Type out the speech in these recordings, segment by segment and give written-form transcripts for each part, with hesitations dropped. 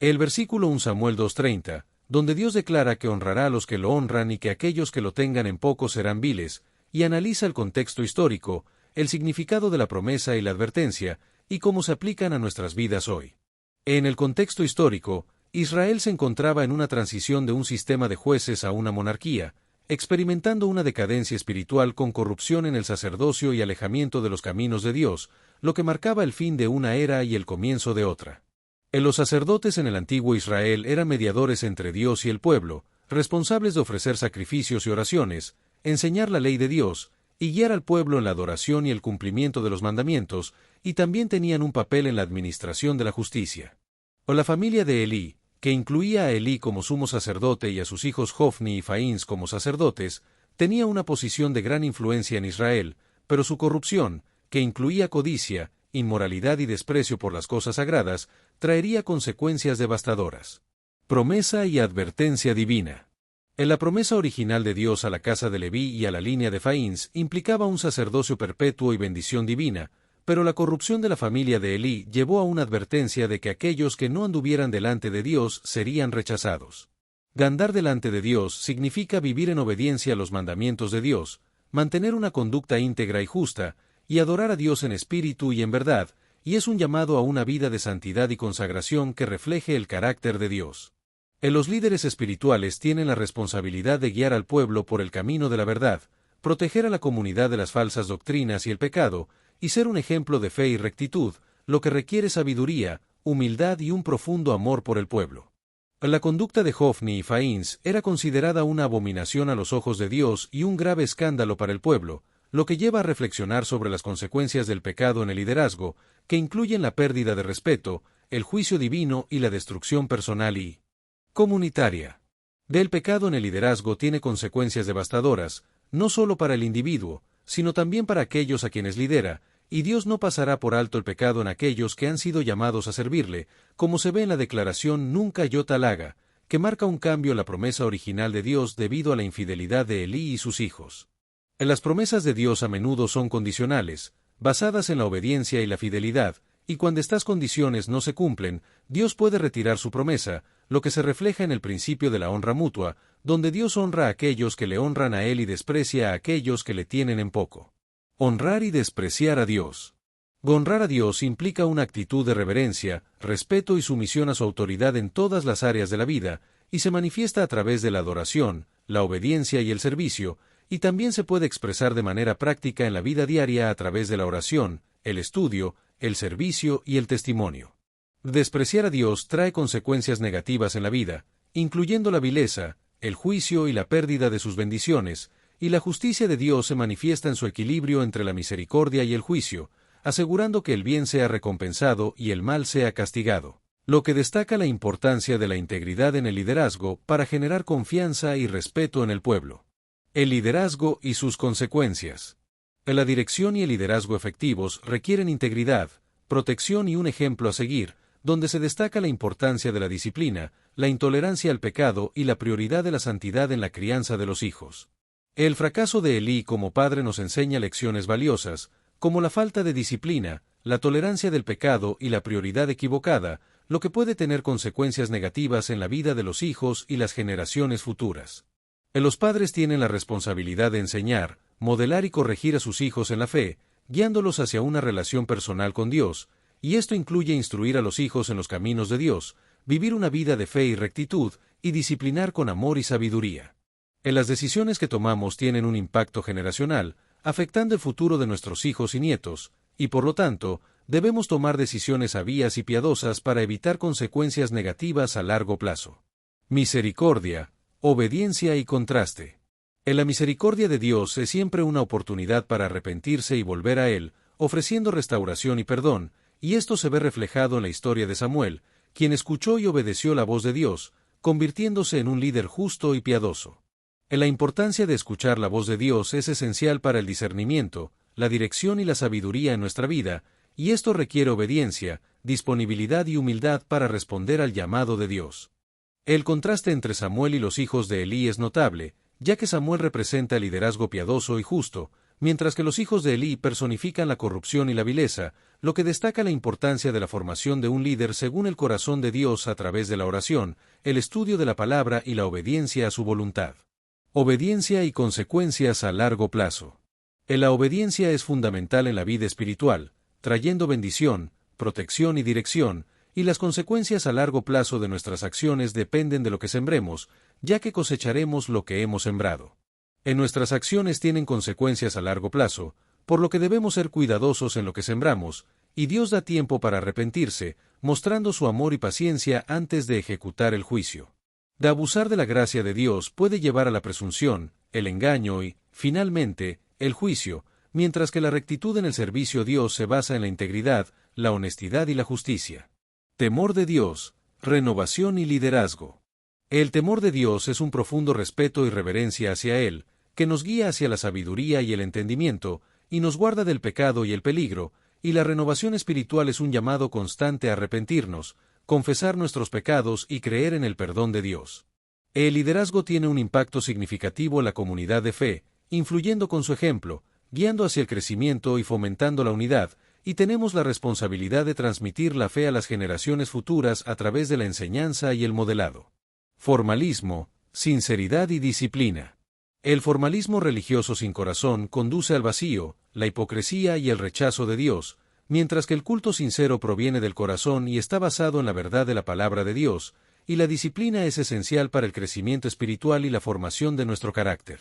El versículo 1 Samuel 2:30, donde Dios declara que honrará a los que lo honran y que aquellos que lo tengan en poco serán viles, y analiza el contexto histórico, el significado de la promesa y la advertencia, y cómo se aplican a nuestras vidas hoy. En el contexto histórico, Israel se encontraba en una transición de un sistema de jueces a una monarquía, experimentando una decadencia espiritual con corrupción en el sacerdocio y alejamiento de los caminos de Dios, lo que marcaba el fin de una era y el comienzo de otra. Los sacerdotes en el antiguo Israel eran mediadores entre Dios y el pueblo, responsables de ofrecer sacrificios y oraciones, enseñar la ley de Dios, y guiar al pueblo en la adoración y el cumplimiento de los mandamientos, y también tenían un papel en la administración de la justicia. O la familia de Elí, que incluía a Elí como sumo sacerdote y a sus hijos Hofni y Faíns como sacerdotes, tenía una posición de gran influencia en Israel, pero su corrupción, que incluía codicia, inmoralidad y desprecio por las cosas sagradas, traería consecuencias devastadoras. Promesa y advertencia divina. En la promesa original de Dios a la casa de Leví y a la línea de Faíns implicaba un sacerdocio perpetuo y bendición divina, pero la corrupción de la familia de Elí llevó a una advertencia de que aquellos que no anduvieran delante de Dios serían rechazados. Andar delante de Dios significa vivir en obediencia a los mandamientos de Dios, mantener una conducta íntegra y justa, y adorar a Dios en espíritu y en verdad, y es un llamado a una vida de santidad y consagración que refleje el carácter de Dios. Los líderes espirituales tienen la responsabilidad de guiar al pueblo por el camino de la verdad, proteger a la comunidad de las falsas doctrinas y el pecado, y ser un ejemplo de fe y rectitud, lo que requiere sabiduría, humildad y un profundo amor por el pueblo. La conducta de Hofni y Faíns era considerada una abominación a los ojos de Dios y un grave escándalo para el pueblo, lo que lleva a reflexionar sobre las consecuencias del pecado en el liderazgo, que incluyen la pérdida de respeto, el juicio divino y la destrucción personal y comunitaria. Del pecado en el liderazgo tiene consecuencias devastadoras, no solo para el individuo, sino también para aquellos a quienes lidera, y Dios no pasará por alto el pecado en aquellos que han sido llamados a servirle, como se ve en la declaración Nunca yo tal haga, que marca un cambio en la promesa original de Dios debido a la infidelidad de Elí y sus hijos. Las promesas de Dios a menudo son condicionales, basadas en la obediencia y la fidelidad, y cuando estas condiciones no se cumplen, Dios puede retirar su promesa, lo que se refleja en el principio de la honra mutua, donde Dios honra a aquellos que le honran a Él y desprecia a aquellos que le tienen en poco. Honrar y despreciar a Dios. Honrar a Dios implica una actitud de reverencia, respeto y sumisión a su autoridad en todas las áreas de la vida, y se manifiesta a través de la adoración, la obediencia y el servicio, y también se puede expresar de manera práctica en la vida diaria a través de la oración, el estudio, el servicio y el testimonio. Despreciar a Dios trae consecuencias negativas en la vida, incluyendo la vileza, el juicio y la pérdida de sus bendiciones, y la justicia de Dios se manifiesta en su equilibrio entre la misericordia y el juicio, asegurando que el bien sea recompensado y el mal sea castigado, lo que destaca la importancia de la integridad en el liderazgo para generar confianza y respeto en el pueblo. El liderazgo y sus consecuencias. La dirección y el liderazgo efectivos requieren integridad, protección y un ejemplo a seguir, donde se destaca la importancia de la disciplina, la intolerancia al pecado y la prioridad de la santidad en la crianza de los hijos. El fracaso de Elí como padre nos enseña lecciones valiosas, como la falta de disciplina, la tolerancia del pecado y la prioridad equivocada, lo que puede tener consecuencias negativas en la vida de los hijos y las generaciones futuras. Los padres tienen la responsabilidad de enseñar, modelar y corregir a sus hijos en la fe, guiándolos hacia una relación personal con Dios, y esto incluye instruir a los hijos en los caminos de Dios, vivir una vida de fe y rectitud, y disciplinar con amor y sabiduría. Las decisiones que tomamos tienen un impacto generacional, afectando el futuro de nuestros hijos y nietos, y por lo tanto, debemos tomar decisiones sabias y piadosas para evitar consecuencias negativas a largo plazo. Misericordia, obediencia y contraste. La misericordia de Dios es siempre una oportunidad para arrepentirse y volver a Él, ofreciendo restauración y perdón, y esto se ve reflejado en la historia de Samuel, quien escuchó y obedeció la voz de Dios, convirtiéndose en un líder justo y piadoso. La importancia de escuchar la voz de Dios es esencial para el discernimiento, la dirección y la sabiduría en nuestra vida, y esto requiere obediencia, disponibilidad y humildad para responder al llamado de Dios. El contraste entre Samuel y los hijos de Elí es notable, ya que Samuel representa el liderazgo piadoso y justo, mientras que los hijos de Elí personifican la corrupción y la vileza, lo que destaca la importancia de la formación de un líder según el corazón de Dios a través de la oración, el estudio de la palabra y la obediencia a su voluntad. Obediencia y consecuencias a largo plazo. La obediencia es fundamental en la vida espiritual, trayendo bendición, protección y dirección, y las consecuencias a largo plazo de nuestras acciones dependen de lo que sembremos, ya que cosecharemos lo que hemos sembrado. Nuestras acciones tienen consecuencias a largo plazo, por lo que debemos ser cuidadosos en lo que sembramos, y Dios da tiempo para arrepentirse, mostrando su amor y paciencia antes de ejecutar el juicio. De abusar de la gracia de Dios puede llevar a la presunción, el engaño y, finalmente, el juicio, mientras que la rectitud en el servicio a Dios se basa en la integridad, la honestidad y la justicia. Temor de Dios, renovación y liderazgo. El temor de Dios es un profundo respeto y reverencia hacia Él, que nos guía hacia la sabiduría y el entendimiento, y nos guarda del pecado y el peligro, y la renovación espiritual es un llamado constante a arrepentirnos, confesar nuestros pecados y creer en el perdón de Dios. El liderazgo tiene un impacto significativo en la comunidad de fe, influyendo con su ejemplo, guiando hacia el crecimiento y fomentando la unidad, y tenemos la responsabilidad de transmitir la fe a las generaciones futuras a través de la enseñanza y el modelado. Formalismo, sinceridad y disciplina. El formalismo religioso sin corazón conduce al vacío, la hipocresía y el rechazo de Dios, mientras que el culto sincero proviene del corazón y está basado en la verdad de la palabra de Dios, y la disciplina es esencial para el crecimiento espiritual y la formación de nuestro carácter.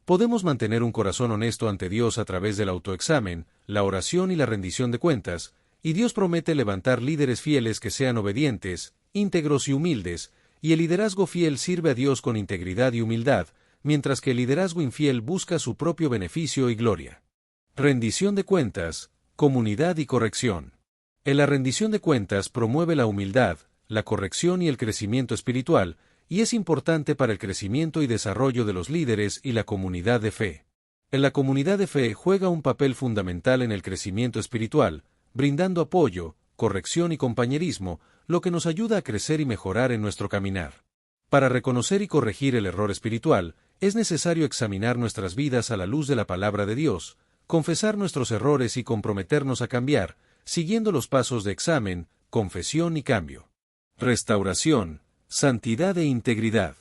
Podemos mantener un corazón honesto ante Dios a través del autoexamen, la oración y la rendición de cuentas, y Dios promete levantar líderes fieles que sean obedientes, íntegros y humildes, y el liderazgo fiel sirve a Dios con integridad y humildad, mientras que el liderazgo infiel busca su propio beneficio y gloria. Rendición de cuentas, comunidad y corrección. La rendición de cuentas promueve la humildad, la corrección y el crecimiento espiritual, y es importante para el crecimiento y desarrollo de los líderes y la comunidad de fe. La comunidad de fe juega un papel fundamental en el crecimiento espiritual, brindando apoyo, corrección y compañerismo, lo que nos ayuda a crecer y mejorar en nuestro caminar. Para reconocer y corregir el error espiritual, es necesario examinar nuestras vidas a la luz de la palabra de Dios, confesar nuestros errores y comprometernos a cambiar, siguiendo los pasos de examen, confesión y cambio. Restauración, santidad e integridad.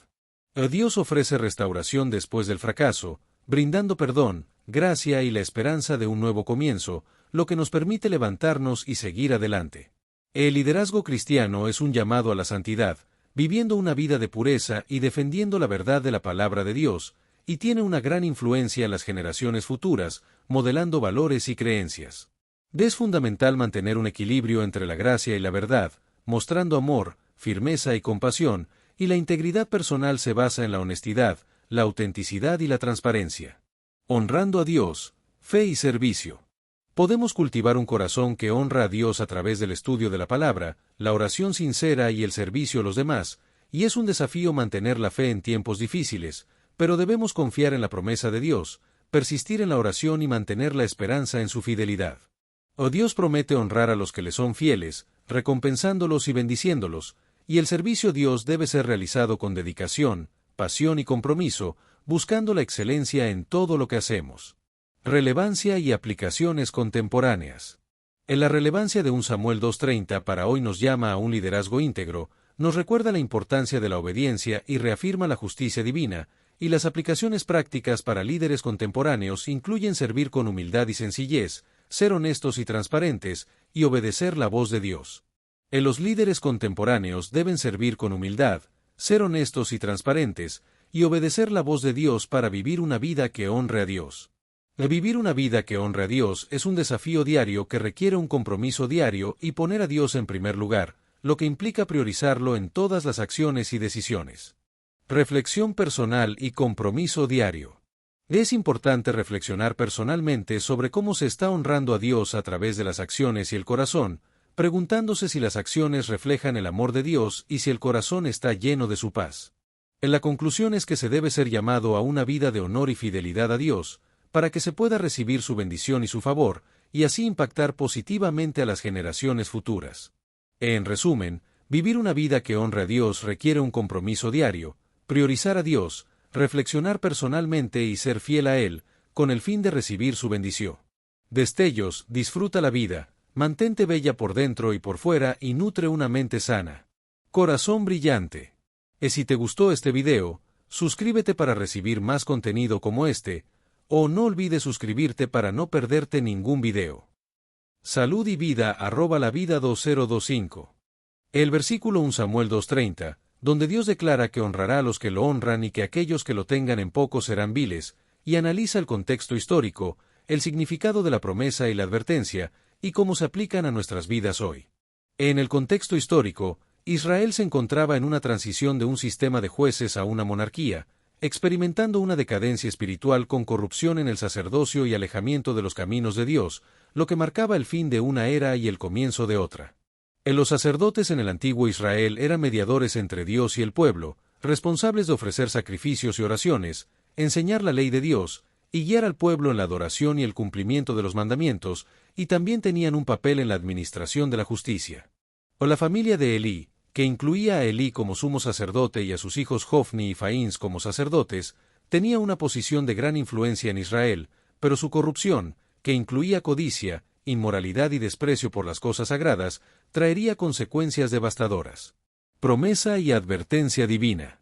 Dios ofrece restauración después del fracaso, brindando perdón, gracia y la esperanza de un nuevo comienzo, lo que nos permite levantarnos y seguir adelante. El liderazgo cristiano es un llamado a la santidad, viviendo una vida de pureza y defendiendo la verdad de la palabra de Dios, y tiene una gran influencia en las generaciones futuras, modelando valores y creencias. Es fundamental mantener un equilibrio entre la gracia y la verdad, mostrando amor, firmeza y compasión, y la integridad personal se basa en la honestidad, la autenticidad y la transparencia. Honrando a Dios, fe y servicio. Podemos cultivar un corazón que honra a Dios a través del estudio de la palabra, la oración sincera y el servicio a los demás, y es un desafío mantener la fe en tiempos difíciles, pero debemos confiar en la promesa de Dios, persistir en la oración y mantener la esperanza en su fidelidad. Dios promete honrar a los que le son fieles, recompensándolos y bendiciéndolos, y el servicio a Dios debe ser realizado con dedicación, pasión y compromiso, buscando la excelencia en todo lo que hacemos. Relevancia y aplicaciones contemporáneas. En la relevancia de 1 Samuel 2:30 para hoy nos llama a un liderazgo íntegro, nos recuerda la importancia de la obediencia y reafirma la justicia divina, y las aplicaciones prácticas para líderes contemporáneos incluyen servir con humildad y sencillez, ser honestos y transparentes, y obedecer la voz de Dios. Los líderes contemporáneos deben servir con humildad, ser honestos y transparentes, y obedecer la voz de Dios para vivir una vida que honre a Dios. Vivir una vida que honre a Dios es un desafío diario que requiere un compromiso diario y poner a Dios en primer lugar, lo que implica priorizarlo en todas las acciones y decisiones. Reflexión personal y compromiso diario. Es importante reflexionar personalmente sobre cómo se está honrando a Dios a través de las acciones y el corazón, preguntándose si las acciones reflejan el amor de Dios y si el corazón está lleno de su paz. La conclusión es que se debe ser llamado a una vida de honor y fidelidad a Dios, para que se pueda recibir su bendición y su favor, y así impactar positivamente a las generaciones futuras. En resumen, vivir una vida que honre a Dios requiere un compromiso diario, priorizar a Dios, reflexionar personalmente y ser fiel a Él, con el fin de recibir su bendición. Destellos, disfruta la vida, mantente bella por dentro y por fuera y nutre una mente sana. Corazón brillante. Si te gustó este video, suscríbete para recibir más contenido como este, o no olvides suscribirte para no perderte ningún video. Salud y vida @lavida 2025. El versículo 1 Samuel 2:30, donde Dios declara que honrará a los que lo honran y que aquellos que lo tengan en poco serán viles, y analiza el contexto histórico, el significado de la promesa y la advertencia, y cómo se aplican a nuestras vidas hoy. En el contexto histórico, Israel se encontraba en una transición de un sistema de jueces a una monarquía, experimentando una decadencia espiritual con corrupción en el sacerdocio y alejamiento de los caminos de Dios, lo que marcaba el fin de una era y el comienzo de otra. Los sacerdotes en el antiguo Israel eran mediadores entre Dios y el pueblo, responsables de ofrecer sacrificios y oraciones, enseñar la ley de Dios, y guiar al pueblo en la adoración y el cumplimiento de los mandamientos, y también tenían un papel en la administración de la justicia. La familia de Elí, que incluía a Elí como sumo sacerdote y a sus hijos Hofni y Faíns como sacerdotes, tenía una posición de gran influencia en Israel, pero su corrupción, que incluía codicia, inmoralidad y desprecio por las cosas sagradas, traería consecuencias devastadoras. Promesa y advertencia divina.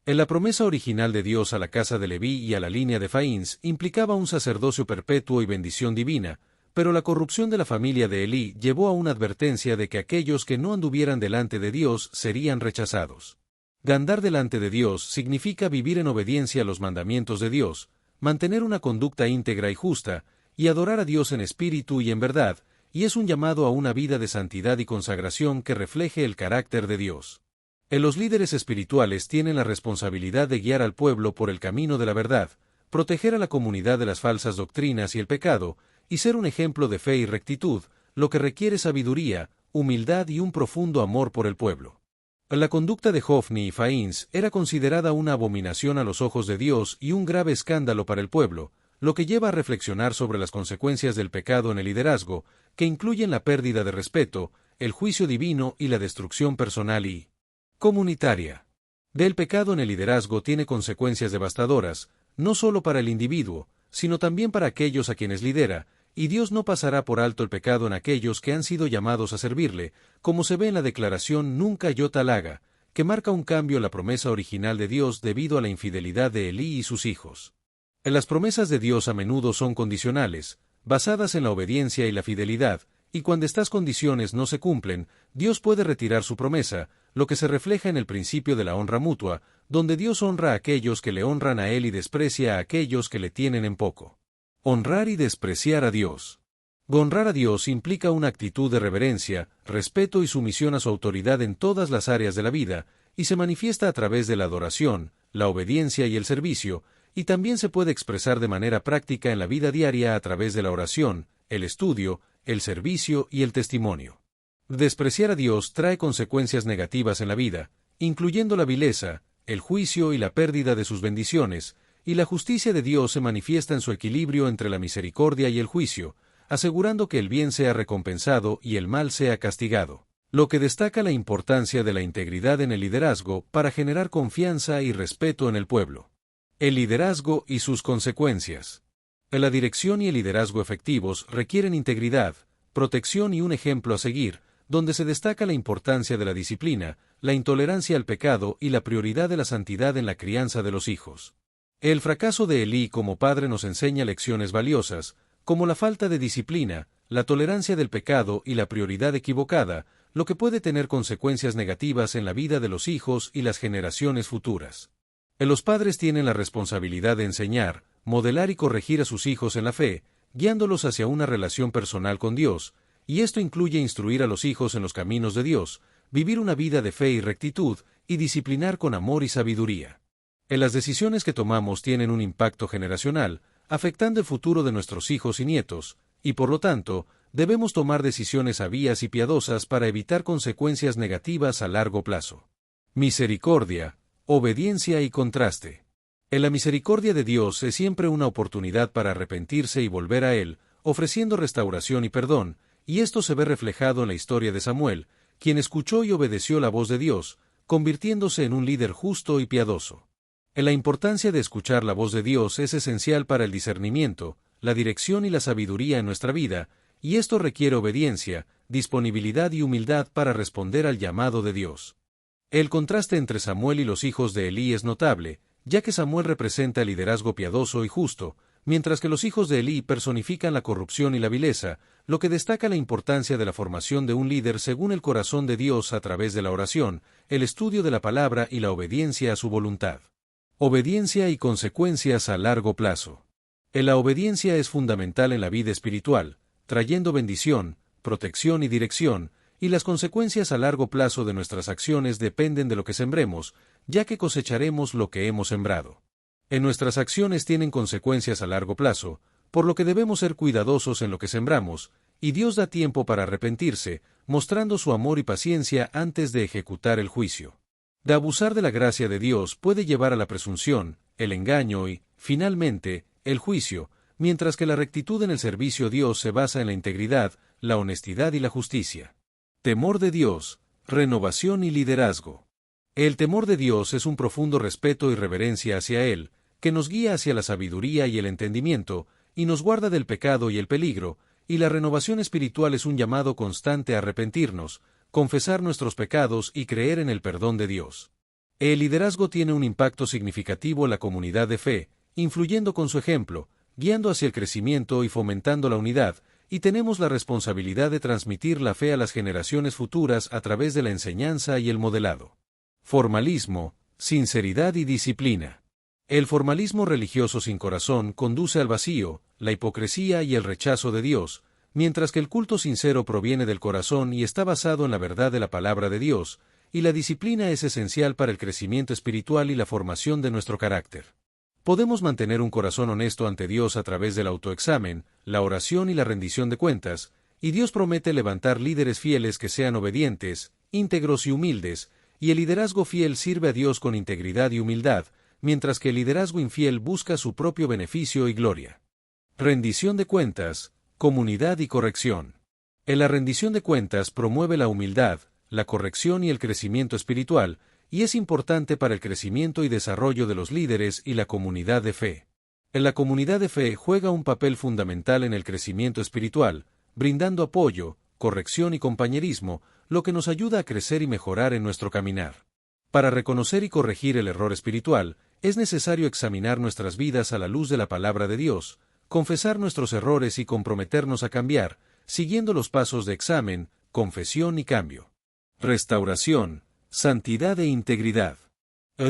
En la promesa original de Dios a la casa de Leví y a la línea de Faíns implicaba un sacerdocio perpetuo y bendición divina, pero la corrupción de la familia de Elí llevó a una advertencia de que aquellos que no anduvieran delante de Dios serían rechazados. Andar delante de Dios significa vivir en obediencia a los mandamientos de Dios, mantener una conducta íntegra y justa, y adorar a Dios en espíritu y en verdad, y es un llamado a una vida de santidad y consagración que refleje el carácter de Dios. Los líderes espirituales tienen la responsabilidad de guiar al pueblo por el camino de la verdad, proteger a la comunidad de las falsas doctrinas y el pecado, y ser un ejemplo de fe y rectitud, lo que requiere sabiduría, humildad y un profundo amor por el pueblo. La conducta de Hofni y Faíns era considerada una abominación a los ojos de Dios y un grave escándalo para el pueblo, lo que lleva a reflexionar sobre las consecuencias del pecado en el liderazgo, que incluyen la pérdida de respeto, el juicio divino y la destrucción personal y comunitaria. El pecado en el liderazgo tiene consecuencias devastadoras, no solo para el individuo, sino también para aquellos a quienes lidera, y Dios no pasará por alto el pecado en aquellos que han sido llamados a servirle, como se ve en la declaración Nunca yo tal haga, que marca un cambio en la promesa original de Dios debido a la infidelidad de Elí y sus hijos. Las promesas de Dios a menudo son condicionales, basadas en la obediencia y la fidelidad, y cuando estas condiciones no se cumplen, Dios puede retirar su promesa, lo que se refleja en el principio de la honra mutua, donde Dios honra a aquellos que le honran a Él y desprecia a aquellos que le tienen en poco. Honrar y despreciar a Dios. Honrar a Dios implica una actitud de reverencia, respeto y sumisión a su autoridad en todas las áreas de la vida, y se manifiesta a través de la adoración, la obediencia y el servicio, y también se puede expresar de manera práctica en la vida diaria a través de la oración, el estudio, el servicio y el testimonio. Despreciar a Dios trae consecuencias negativas en la vida, incluyendo la vileza, el juicio y la pérdida de sus bendiciones, y la justicia de Dios se manifiesta en su equilibrio entre la misericordia y el juicio, asegurando que el bien sea recompensado y el mal sea castigado, lo que destaca la importancia de la integridad en el liderazgo para generar confianza y respeto en el pueblo. El liderazgo y sus consecuencias. La dirección y el liderazgo efectivos requieren integridad, protección y un ejemplo a seguir, donde se destaca la importancia de la disciplina, la intolerancia al pecado y la prioridad de la santidad en la crianza de los hijos. El fracaso de Elí como padre nos enseña lecciones valiosas, como la falta de disciplina, la tolerancia del pecado y la prioridad equivocada, lo que puede tener consecuencias negativas en la vida de los hijos y las generaciones futuras. Los padres tienen la responsabilidad de enseñar, modelar y corregir a sus hijos en la fe, guiándolos hacia una relación personal con Dios, y esto incluye instruir a los hijos en los caminos de Dios, vivir una vida de fe y rectitud, y disciplinar con amor y sabiduría. Las decisiones que tomamos tienen un impacto generacional, afectando el futuro de nuestros hijos y nietos, y por lo tanto, debemos tomar decisiones sabias y piadosas para evitar consecuencias negativas a largo plazo. Misericordia, obediencia y contraste. La misericordia de Dios es siempre una oportunidad para arrepentirse y volver a Él, ofreciendo restauración y perdón, y esto se ve reflejado en la historia de Samuel, quien escuchó y obedeció la voz de Dios, convirtiéndose en un líder justo y piadoso. La importancia de escuchar la voz de Dios es esencial para el discernimiento, la dirección y la sabiduría en nuestra vida, y esto requiere obediencia, disponibilidad y humildad para responder al llamado de Dios. El contraste entre Samuel y los hijos de Elí es notable, ya que Samuel representa el liderazgo piadoso y justo, mientras que los hijos de Elí personifican la corrupción y la vileza, lo que destaca la importancia de la formación de un líder según el corazón de Dios a través de la oración, el estudio de la palabra y la obediencia a su voluntad. Obediencia y consecuencias a largo plazo. La obediencia es fundamental en la vida espiritual, trayendo bendición, protección y dirección, y las consecuencias a largo plazo de nuestras acciones dependen de lo que sembremos, ya que cosecharemos lo que hemos sembrado. Nuestras acciones tienen consecuencias a largo plazo, por lo que debemos ser cuidadosos en lo que sembramos, y Dios da tiempo para arrepentirse, mostrando su amor y paciencia antes de ejecutar el juicio. De abusar de la gracia de Dios puede llevar a la presunción, el engaño y, finalmente, el juicio, mientras que la rectitud en el servicio a Dios se basa en la integridad, la honestidad y la justicia. Temor de Dios, renovación y liderazgo. El temor de Dios es un profundo respeto y reverencia hacia Él, que nos guía hacia la sabiduría y el entendimiento, y nos guarda del pecado y el peligro, y la renovación espiritual es un llamado constante a arrepentirnos, confesar nuestros pecados y creer en el perdón de Dios. El liderazgo tiene un impacto significativo en la comunidad de fe, influyendo con su ejemplo, guiando hacia el crecimiento y fomentando la unidad, y tenemos la responsabilidad de transmitir la fe a las generaciones futuras a través de la enseñanza y el modelado. Formalismo, sinceridad y disciplina. El formalismo religioso sin corazón conduce al vacío, la hipocresía y el rechazo de Dios, mientras que el culto sincero proviene del corazón y está basado en la verdad de la palabra de Dios, y la disciplina es esencial para el crecimiento espiritual y la formación de nuestro carácter. Podemos mantener un corazón honesto ante Dios a través del autoexamen, la oración y la rendición de cuentas, y Dios promete levantar líderes fieles que sean obedientes, íntegros y humildes, y el liderazgo fiel sirve a Dios con integridad y humildad, mientras que el liderazgo infiel busca su propio beneficio y gloria. Rendición de cuentas, comunidad y corrección. La rendición de cuentas promueve la humildad, la corrección y el crecimiento espiritual, y es importante para el crecimiento y desarrollo de los líderes y la comunidad de fe. La comunidad de fe juega un papel fundamental en el crecimiento espiritual, brindando apoyo, corrección y compañerismo, lo que nos ayuda a crecer y mejorar en nuestro caminar. Para reconocer y corregir el error espiritual, es necesario examinar nuestras vidas a la luz de la palabra de Dios, confesar nuestros errores y comprometernos a cambiar, siguiendo los pasos de examen, confesión y cambio. Restauración, santidad e integridad.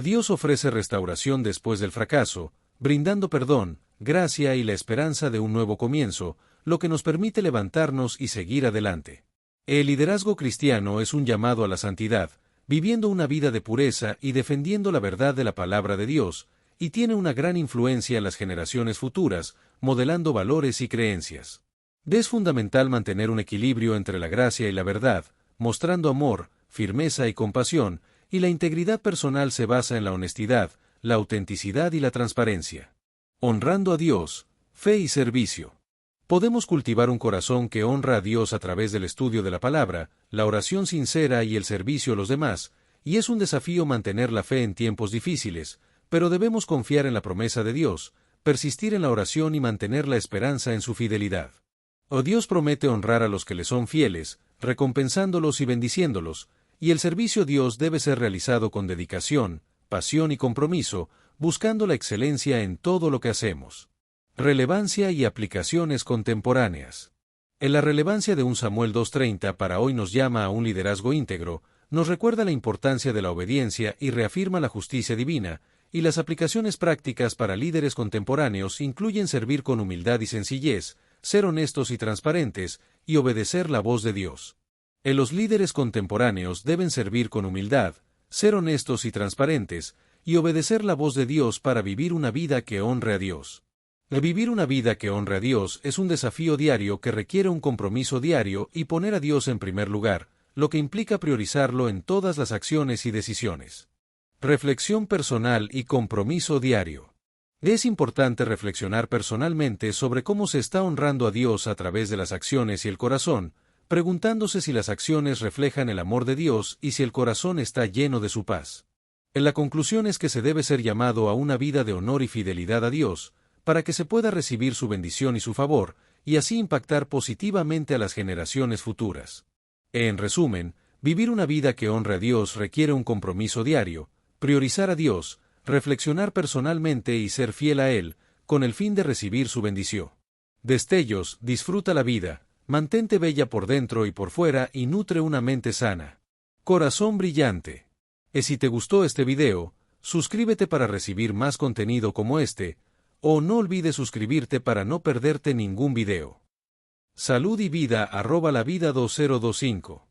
Dios ofrece restauración después del fracaso, brindando perdón, gracia y la esperanza de un nuevo comienzo, lo que nos permite levantarnos y seguir adelante. El liderazgo cristiano es un llamado a la santidad, viviendo una vida de pureza y defendiendo la verdad de la palabra de Dios, y tiene una gran influencia en las generaciones futuras, modelando valores y creencias. Es fundamental mantener un equilibrio entre la gracia y la verdad, mostrando amor, firmeza y compasión, y la integridad personal se basa en la honestidad, la autenticidad y la transparencia. Honrando a Dios, fe y servicio. Podemos cultivar un corazón que honra a Dios a través del estudio de la palabra, la oración sincera y el servicio a los demás, y es un desafío mantener la fe en tiempos difíciles, pero debemos confiar en la promesa de Dios, persistir en la oración y mantener la esperanza en su fidelidad. Dios promete honrar a los que le son fieles, recompensándolos y bendiciéndolos, y el servicio a Dios debe ser realizado con dedicación, pasión y compromiso, buscando la excelencia en todo lo que hacemos. Relevancia y aplicaciones contemporáneas. La relevancia de un Samuel 2:30 para hoy nos llama a un liderazgo íntegro, nos recuerda la importancia de la obediencia y reafirma la justicia divina, y las aplicaciones prácticas para líderes contemporáneos incluyen servir con humildad y sencillez, ser honestos y transparentes, y obedecer la voz de Dios. Los líderes contemporáneos deben servir con humildad, ser honestos y transparentes, y obedecer la voz de Dios para vivir una vida que honre a Dios. Vivir una vida que honre a Dios es un desafío diario que requiere un compromiso diario y poner a Dios en primer lugar, lo que implica priorizarlo en todas las acciones y decisiones. Reflexión personal y compromiso diario. Es importante reflexionar personalmente sobre cómo se está honrando a Dios a través de las acciones y el corazón, preguntándose si las acciones reflejan el amor de Dios y si el corazón está lleno de su paz. En la conclusión es que se debe ser llamado a una vida de honor y fidelidad a Dios, para que se pueda recibir su bendición y su favor, y así impactar positivamente a las generaciones futuras. En resumen, vivir una vida que honre a Dios requiere un compromiso diario, priorizar a Dios, reflexionar personalmente y ser fiel a Él, con el fin de recibir su bendición. Destellos, disfruta la vida, mantente bella por dentro y por fuera y nutre una mente sana. Corazón brillante. Y si te gustó este video, suscríbete para recibir más contenido como este, o no olvides suscribirte para no perderte ningún video. Salud y vida @lavida2025